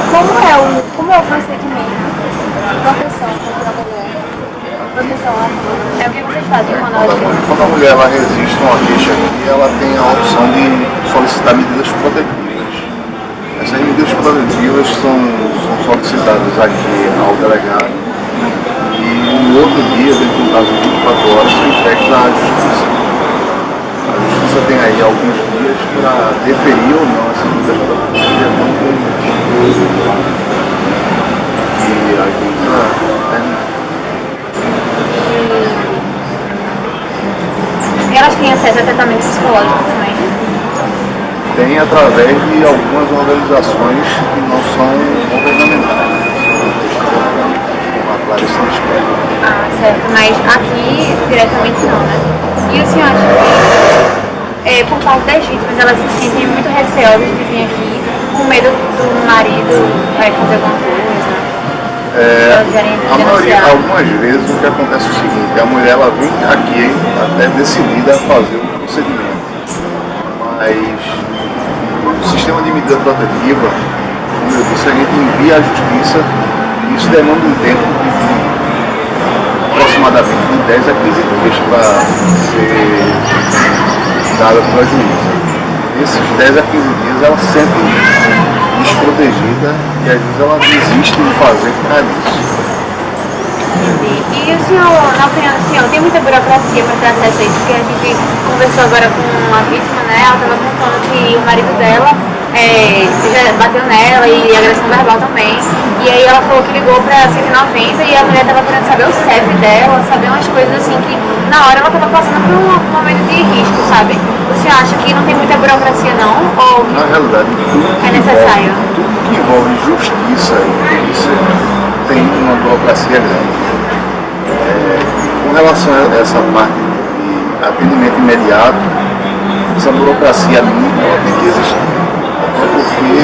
como é o procedimento de proteção contra a mulher? Proteção à mulher. É o que vocês fazem quando Quando a mulher ela resiste a uma queixa aqui, ela tem a opção de solicitar medidas protetivas. Essas medidas protetivas são solicitadas aqui ao delegado e no outro dia, dentro do prazo de 24 horas, são entregues à justiça. A justiça tem aí alguns dias para deferir ou não essas medidas protetivas. E a gente elas têm acesso a tratamento psicológico também? tem através de algumas organizações que não são governamentais. Como a Clarice Lispector. Ah, certo. Mas aqui, diretamente não, né? E o senhor acha que, por parte das vítimas, elas se sentem muito receosas de vir aqui, com medo do marido fazer alguma coisa? Algumas vezes o que acontece é o seguinte, a mulher ela vem aqui até decidida a fazer o procedimento, mas o sistema de medida protetiva, como eu disse, a gente envia à justiça e isso demanda um tempo de aproximadamente de 10 a 15 dias para ser dada pela juíza. Nesses 10 a 15 dias ela se sente desprotegida e às vezes ela desiste de fazer por causa disso. E o senhor, na opinião do senhor, tem muita burocracia para ter acesso a isso? Porque a gente conversou agora com uma vítima, né? Ela estava contando que o marido dela já bateu nela e agressão verbal também. E aí ela falou que ligou para 190 e a mulher estava querendo saber o CEP dela, saber umas coisas assim que na hora ela estava passando por um momento de risco, sabe? O senhor acha que não tem muita burocracia não? Ou na realidade, é necessário? Tudo que envolve justiça e polícia tem uma burocracia grande. Com relação a essa parte de atendimento imediato, essa burocracia mínima ela tem que existir. Até porque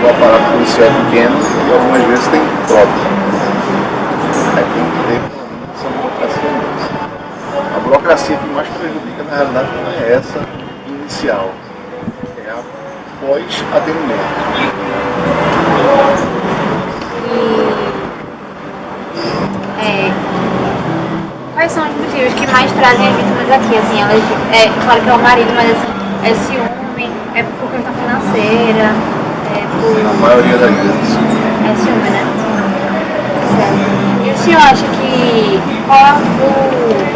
o aparato policial é pequeno e algumas vezes tem tropa. Aí tem que ter essa burocracia mesmo. A burocracia que mais prejudica na realidade não é essa inicial, é a pós-atendimento. Quais são os motivos que mais trazem as vítimas aqui? Assim, elas, claro que é o marido, mas assim, é ciúme, é por questão financeira, A maioria das vezes. É ciúme, né? Certo. E o senhor acha que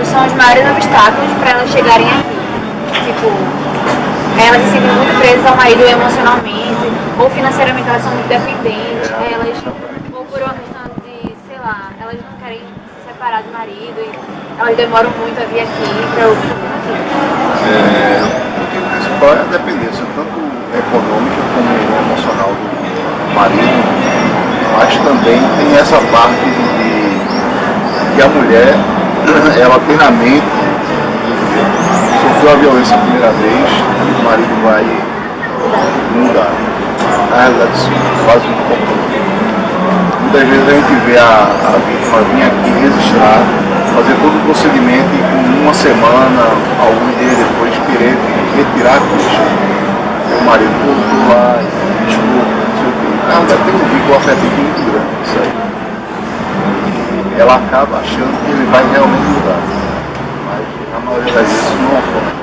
são os maiores obstáculos para elas chegarem aqui? Tipo, elas se sentem muito presas ao marido emocionalmente, ou financeiramente elas são muito dependentes, ou por uma questão de, sei lá, elas não querem se separar do marido e elas demoram muito a vir aqui para o motivo. O principal é a dependência, tanto econômica como emocional do marido, mas também tem essa parte de que a mulher, ela tem na mente, sofreu a violência a primeira vez, o marido vai mudar. Na realidade, isso faz um pouco. Muitas vezes a gente vê a vítima vir aqui registrar, fazer todo o procedimento e com uma semana, alguns dias depois, querer retirar a queixa. O marido voltou lá, desculpa, não sei o quê. Na realidade tem um vínculo afetivo muito grande isso aí. E ela acaba achando que ele vai realmente mudar. Mas na maioria das vezes isso não ocorre.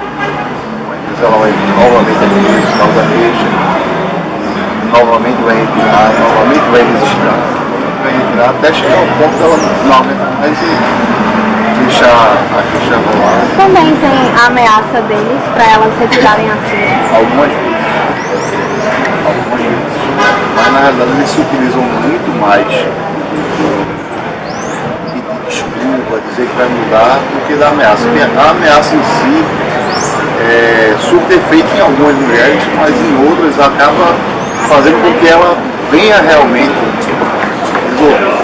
Às vezes ela vai novamente registrar da queixa, novamente vai retirar, novamente vai registrar. Até chegar ao ponto dela finalmente mais deixar a queixa rolar. Também tem a ameaça deles para elas retirarem a queixa. Algumas vezes. Mas na realidade eles se utilizam muito mais de desculpa, dizer que vai mudar, do que da ameaça. Porque a ameaça em si surte efeito em algumas mulheres, mas em outras acaba fazendo com que ela venha realmente resolver.